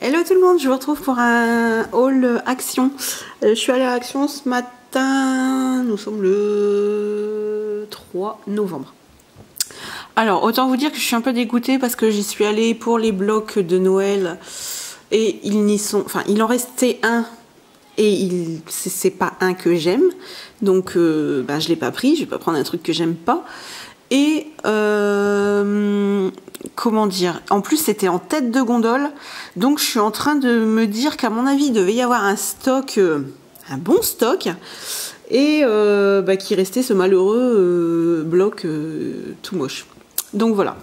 Hello tout le monde, je vous retrouve pour un haul Action. Je suis allée à Action ce matin, nous sommes le 3 novembre. Alors autant vous dire que je suis un peu dégoûtée parce que j'y suis allée pour les blocs de Noël et il en restait un et c'est pas un que j'aime, donc je l'ai pas pris, je vais pas prendre un truc que j'aime pas. Et comment dire, en plus c'était en tête de gondole, donc je suis en train de me dire qu'à mon avis il devait y avoir un stock, un bon stock, et qu'il restait ce malheureux bloc tout moche. Donc voilà.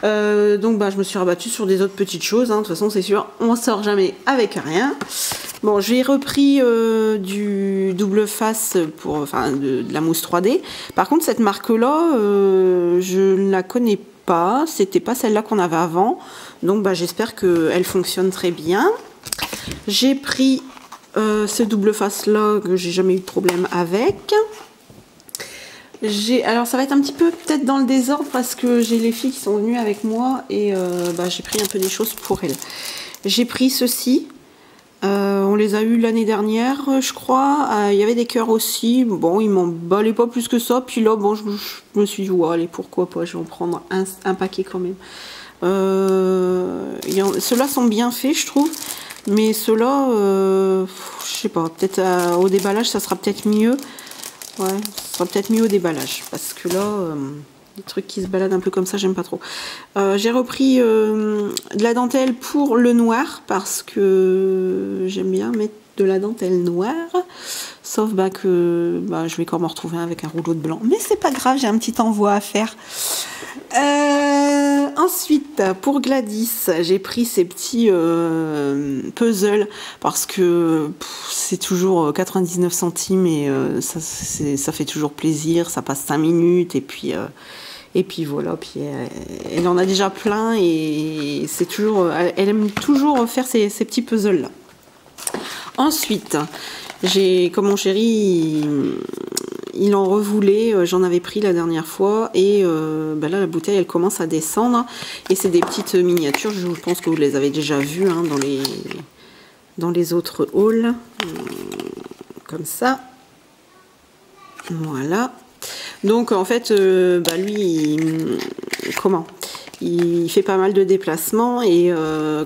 Je me suis rabattue sur des autres petites choses, hein. De toute façon c'est sûr, on sort jamais avec rien. Bon, j'ai repris du double face de la mousse 3D. Par contre, cette marque-là, je ne la connais pas. C'était pas celle-là qu'on avait avant. Donc, j'espère qu'elle fonctionne très bien. J'ai pris ce double face-là que j'ai jamais eu de problème avec. Alors, ça va être un petit peu peut-être dans le désordre parce que j'ai les filles qui sont venues avec moi et j'ai pris un peu des choses pour elles. J'ai pris ceci. On les a eu l'année dernière, je crois. Il y avait des cœurs aussi. Bon, ils m'emballaient pas plus que ça. Puis là, bon, je me suis dit, ouais, allez, pourquoi pas, je vais en prendre un paquet quand même. Ceux-là sont bien faits, je trouve. Mais ceux-là, je sais pas, peut-être au déballage, ça sera peut-être mieux. Ouais, ça sera peut-être mieux au déballage. Parce que là, les trucs qui se baladent un peu comme ça, j'aime pas trop. J'ai repris de la dentelle pour le noir parce que j'aime bien mettre de la dentelle noire. Sauf que je vais quand même me retrouver avec un rouleau de blanc. Mais c'est pas grave, j'ai un petit envoi à faire. Ensuite, pour Gladys, j'ai pris ces petits puzzles parce que c'est toujours 99 centimes et ça fait toujours plaisir. Ça passe 5 minutes et puis voilà, puis elle en a déjà plein et c'est toujours, elle aime toujours faire ces petits puzzles là. Ensuite, comme mon chéri il en revoulait, j'en avais pris la dernière fois et là la bouteille elle commence à descendre et c'est des petites miniatures, je pense que vous les avez déjà vues hein, dans les autres hauls, comme ça, voilà. Donc en fait, lui, il fait pas mal de déplacements et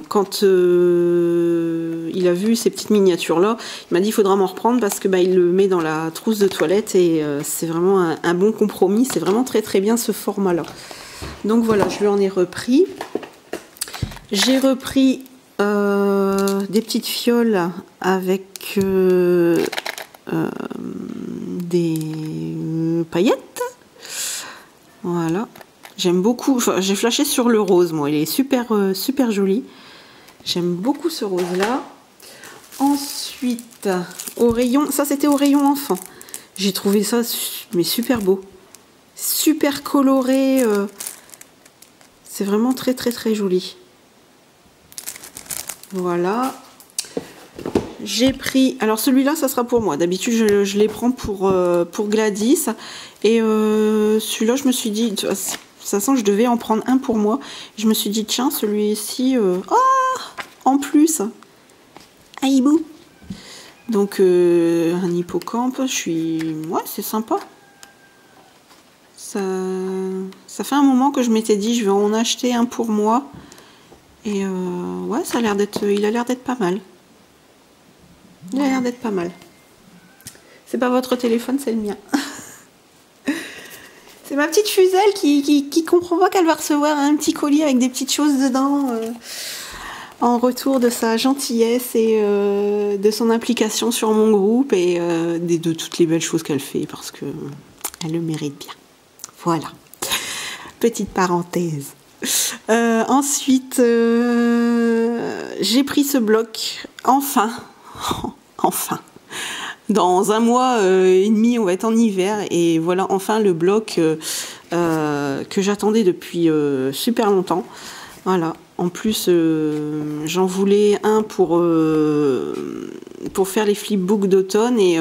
quand il a vu ces petites miniatures là, il m'a dit il faudra m'en reprendre parce que il le met dans la trousse de toilette et c'est vraiment un bon compromis. C'est vraiment très très bien ce format là. Donc voilà, je lui en ai repris. J'ai repris des petites fioles avec des paillettes. Voilà, j'aime beaucoup. J'ai flashé sur le rose, moi, il est super super joli. J'aime beaucoup ce rose là. Ensuite, au rayon, ça c'était au rayon enfant. J'ai trouvé ça mais super beau, super coloré. C'est vraiment très très très joli. Voilà. J'ai pris, alors celui-là ça sera pour moi, d'habitude je les prends pour Gladys et celui-là je me suis dit, de toute façon je devais en prendre un pour moi, je me suis dit tiens celui-ci, en plus, un hibou, donc un hippocampe, ouais c'est sympa, ça fait un moment que je m'étais dit je vais en acheter un pour moi et ouais il a l'air d'être pas mal. Il a l'air d'être pas mal. C'est pas votre téléphone, c'est le mien. C'est ma petite Fuselle qui comprend pas qu'elle va recevoir un petit colis avec des petites choses dedans en retour de sa gentillesse et de son implication sur mon groupe et de toutes les belles choses qu'elle fait parce que elle le mérite bien. Voilà. Petite parenthèse. Ensuite, j'ai pris ce bloc, enfin. Enfin, dans un mois et demi, on va être en hiver et voilà enfin le bloc que j'attendais depuis super longtemps. Voilà. En plus, j'en voulais un pour faire les flipbooks d'automne et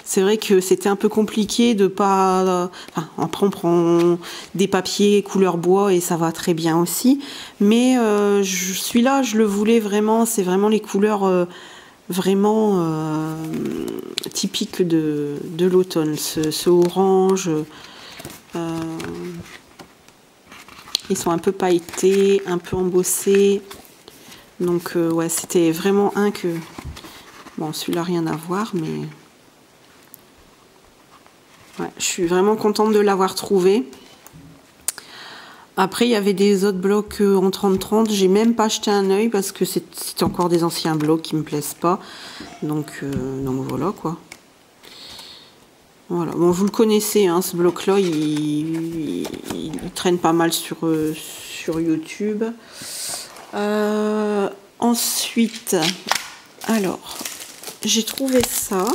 C'est vrai que c'était un peu compliqué de pas... Enfin, après, on prend des papiers couleur bois et ça va très bien aussi. Mais celui-là, je le voulais vraiment. C'est vraiment les couleurs vraiment typiques de l'automne. Ce orange... ils sont un peu pailletés, un peu embossés. Donc, ouais, c'était vraiment un que... Bon, celui-là, rien à voir, mais... Ouais, je suis vraiment contente de l'avoir trouvé. Après, il y avait des autres blocs en 30-30. J'ai même pas jeté un œil parce que c'était encore des anciens blocs qui me plaisent pas. Donc voilà, quoi. Voilà. Bon, vous le connaissez, hein, ce bloc-là, il traîne pas mal sur YouTube. Ensuite, alors, j'ai trouvé ça.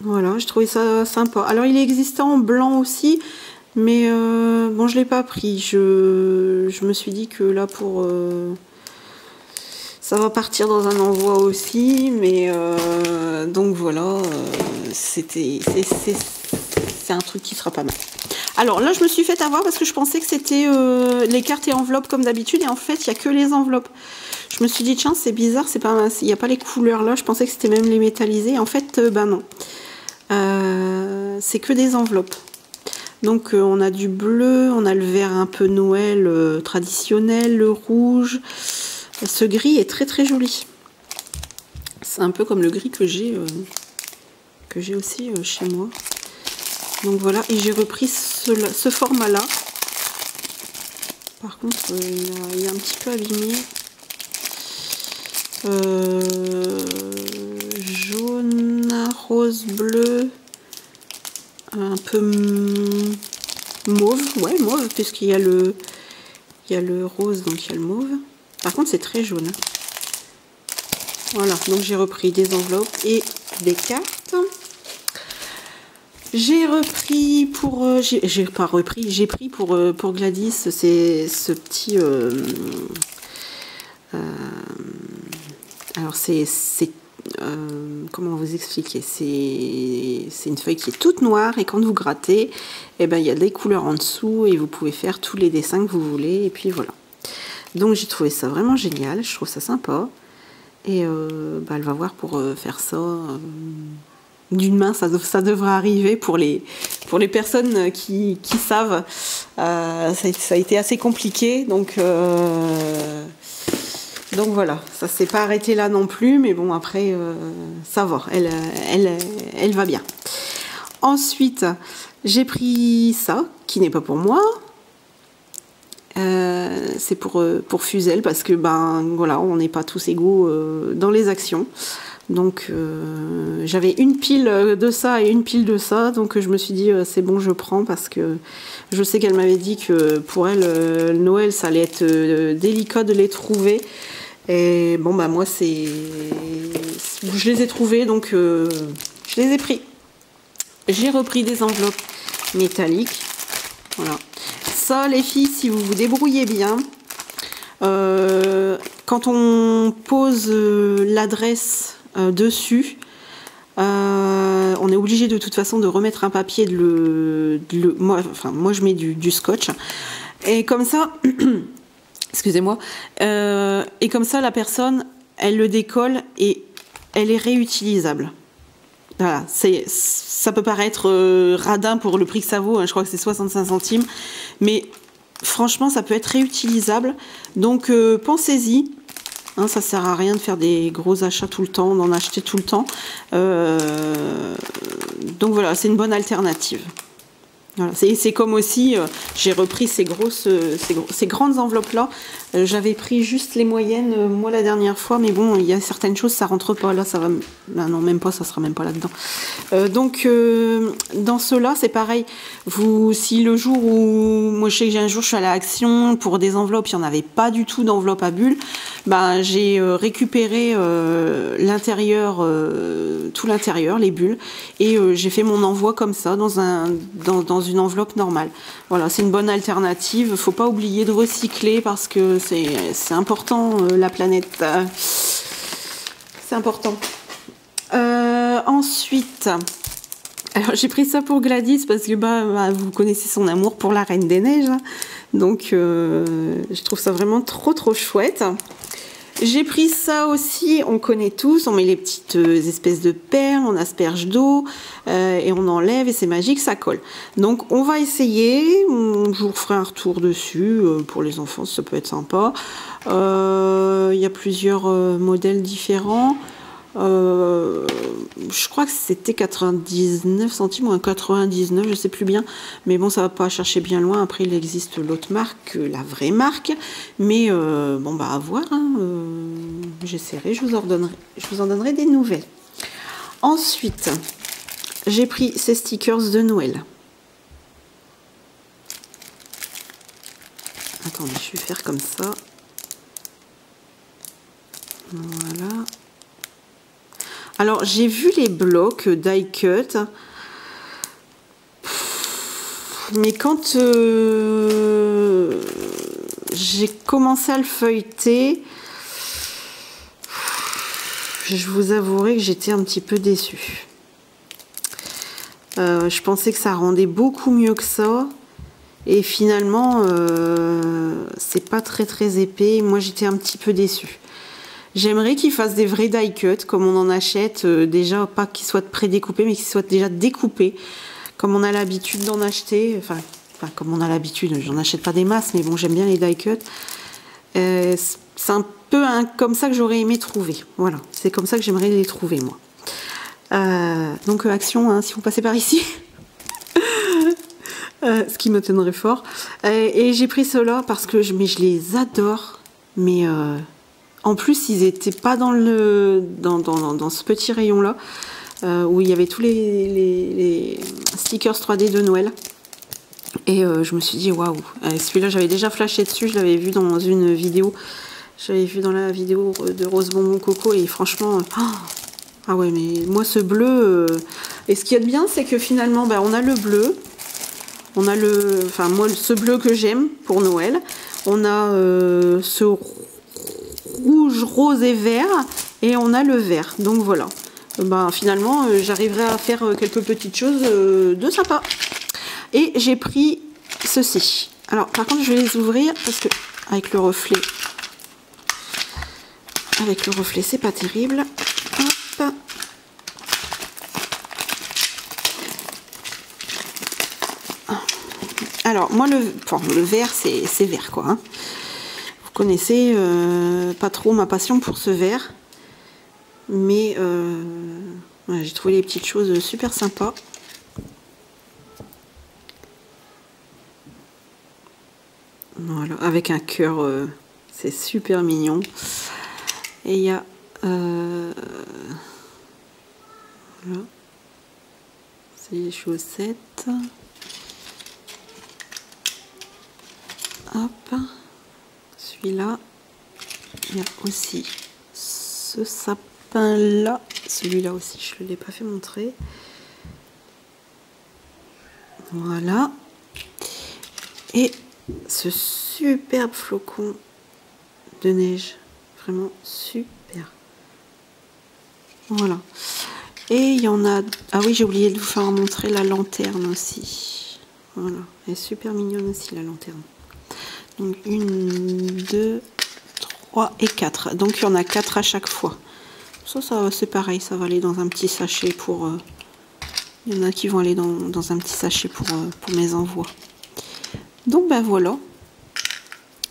Voilà, j'ai trouvé ça sympa. Alors, il existait en blanc aussi, mais bon, je l'ai pas pris. Je me suis dit que là, ça va partir dans un envoi aussi, mais donc voilà, c'est un truc qui sera pas mal. Alors là, je me suis fait avoir parce que je pensais que c'était les cartes et enveloppes comme d'habitude, et en fait, il n'y a que les enveloppes. Je me suis dit, tiens, c'est bizarre, c'est pas, il n'y a pas les couleurs là, je pensais que c'était même les métallisés. En fait, ben non. C'est que des enveloppes. Donc on a du bleu, on a le vert un peu Noël traditionnel, le rouge. Ce gris est très très joli. C'est un peu comme le gris que j'ai aussi chez moi. Donc voilà, et j'ai repris ce format-là. Par contre, il est un petit peu abîmé. Jaune, rose, bleu, un peu mauve, ouais, mauve, puisqu'il y a le rose, donc il y a le mauve. Par contre, c'est très jaune. Voilà, donc j'ai repris des enveloppes et des cartes. J'ai repris pour... j'ai pris pour Gladys, c'est ce petit... alors c'est comment vous expliquer, c'est une feuille qui est toute noire, et quand vous grattez, eh ben, il y a des couleurs en dessous et vous pouvez faire tous les dessins que vous voulez, et puis voilà. Donc j'ai trouvé ça vraiment génial, je trouve ça sympa, et bah, elle va voir pour faire ça d'une main, ça devrait arriver pour les personnes qui savent. Ça a été assez compliqué, donc voilà, ça s'est pas arrêté là non plus, mais bon, après, ça va, elle va bien. Ensuite, j'ai pris ça, qui n'est pas pour moi. C'est pour Fuzel, parce que, ben, voilà, on n'est pas tous égaux dans les actions. Donc, j'avais une pile de ça et une pile de ça, donc je me suis dit, c'est bon, je prends, parce que je sais qu'elle m'avait dit que pour elle, Noël, ça allait être délicat de les trouver. Et bon, bah moi, je les ai trouvés, donc je les ai pris. J'ai repris des enveloppes métalliques. Voilà. Ça, les filles, si vous vous débrouillez bien, quand on pose l'adresse dessus, on est obligé de toute façon de remettre un papier, moi je mets du scotch. Et comme ça... Excusez-moi. Et comme ça, la personne, elle le décolle et elle est réutilisable. Voilà, ça peut paraître radin pour le prix que ça vaut, hein, je crois que c'est 65 centimes, mais franchement, ça peut être réutilisable. Donc, pensez-y. Hein, ça sert à rien de faire des gros achats tout le temps, d'en acheter tout le temps. Donc voilà, c'est une bonne alternative. Voilà, c'est comme aussi, j'ai repris ces grandes enveloppes-là. J'avais pris juste les moyennes, moi, la dernière fois. Mais bon, il y a certaines choses, ça rentre pas. Là, ça va... Là, non, même pas, ça sera même pas là-dedans. Donc, dans ceux-là, c'est pareil. Si le jour où... Moi, je sais que j'ai un jour, je suis allée à Action pour des enveloppes, il n'y en avait pas du tout d'enveloppe à bulles. Ben, j'ai récupéré l'intérieur, tout l'intérieur, les bulles. Et j'ai fait mon envoi comme ça, dans une enveloppe normale. Voilà, c'est une bonne alternative. Il ne faut pas oublier de recycler, parce que c'est important, la planète. C'est important. Ensuite, alors j'ai pris ça pour Gladys parce que vous connaissez son amour pour la Reine des Neiges. Hein. Donc je trouve ça vraiment trop chouette. J'ai pris ça aussi, on connaît tous, on met les petites espèces de perles, on asperge d'eau et on enlève et c'est magique, ça colle. Donc on va essayer, je vous ferai un retour dessus, pour les enfants ça peut être sympa. Il y a plusieurs modèles différents. Je crois que c'était 99 centimes ou 99, je sais plus bien, mais bon ça va pas chercher bien loin. Après il existe l'autre marque, la vraie marque, mais bon bah à voir, hein. J'essaierai, je vous en donnerai des nouvelles. Ensuite j'ai pris ces stickers de Noël. Attendez, je vais faire comme ça, voilà. Alors, j'ai vu les blocs die cut, mais quand j'ai commencé à le feuilleter, je vous avouerai que j'étais un petit peu déçue. Je pensais que ça rendait beaucoup mieux que ça, et finalement, c'est pas très épais. Moi, j'étais un petit peu déçue. J'aimerais qu'ils fassent des vrais die cut, comme on en achète, déjà, pas qu'ils soient prédécoupés, mais qu'ils soient déjà découpés, comme on a l'habitude d'en acheter. Enfin, comme on a l'habitude, j'en achète pas des masses, mais bon, j'aime bien les die cut. C'est un peu comme ça que j'aurais aimé trouver. Voilà, c'est comme ça que j'aimerais les trouver, moi. Donc, action, hein, si vous passez par ici. Ce qui me tiendrait fort. Et j'ai pris ceux-là parce que je les adore, mais... En plus, ils n'étaient pas dans ce petit rayon-là, où il y avait tous les stickers 3D de Noël. Et je me suis dit, waouh, celui-là, j'avais déjà flashé dessus, je l'avais vu dans une vidéo. J'avais vu dans la vidéo de Rose Bonbon Coco, et franchement, ah ouais, mais moi, ce bleu... Et ce qu'il y a de bien, c'est que finalement, on a le bleu, on a enfin, moi, ce bleu que j'aime pour Noël, on a ce rouge, rose et vert, et on a le vert. Donc voilà, finalement j'arriverai à faire quelques petites choses de sympa. Et j'ai pris ceci. Alors par contre je vais les ouvrir parce que avec le reflet c'est pas terrible. Hop. Alors moi le vert c'est vert quoi, hein. Vous connaissez pas trop ma passion pour ce vert, mais voilà, j'ai trouvé les petites choses super sympas. Voilà, avec un cœur, c'est super mignon. Et il y a voilà, c'est les chaussettes. Hop. Celui-là, il y a aussi ce sapin-là. Celui-là aussi, je ne l'ai pas fait montrer. Voilà. Et ce superbe flocon de neige. Vraiment super. Voilà. Et il y en a... Ah oui, j'ai oublié de vous faire montrer la lanterne aussi. Voilà. Elle est super mignonne aussi, la lanterne. Donc 1, 2, 3 et 4. Donc il y en a 4 à chaque fois. Ça c'est pareil, ça va aller dans un petit sachet pour... il y en a qui vont aller dans un petit sachet pour mes envois. Donc voilà.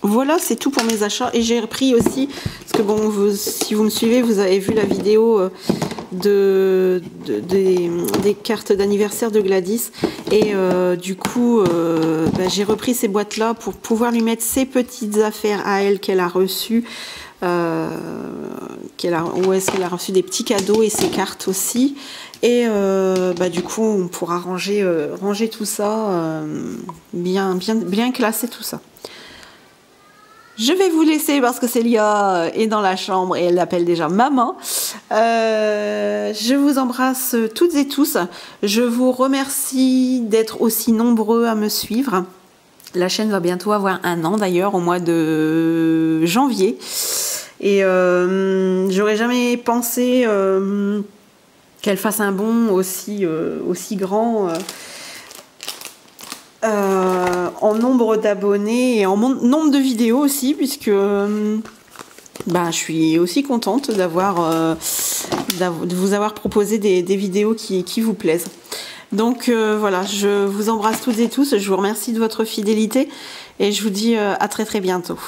Voilà, c'est tout pour mes achats. Et j'ai repris aussi, parce que bon, si vous me suivez, vous avez vu la vidéo des cartes d'anniversaire de Gladys. Et du coup, j'ai repris ces boîtes-là pour pouvoir lui mettre ses petites affaires à elle qu'elle a reçues. Où est-ce qu'elle a reçu des petits cadeaux et ses cartes aussi. Et du coup, on pourra ranger tout ça, bien classer tout ça. Je vais vous laisser parce que Célia est dans la chambre et elle l'appelle déjà maman. Je vous embrasse toutes et tous. Je vous remercie d'être aussi nombreux à me suivre. La chaîne va bientôt avoir 1 an d'ailleurs, au mois de janvier. Et j'aurais jamais pensé qu'elle fasse un bond aussi, aussi grand en nombre d'abonnés et en nombre de vidéos aussi, puisque je suis aussi contente de vous avoir proposé des vidéos qui vous plaisent. Donc voilà, je vous embrasse toutes et tous, je vous remercie de votre fidélité et je vous dis à très très bientôt.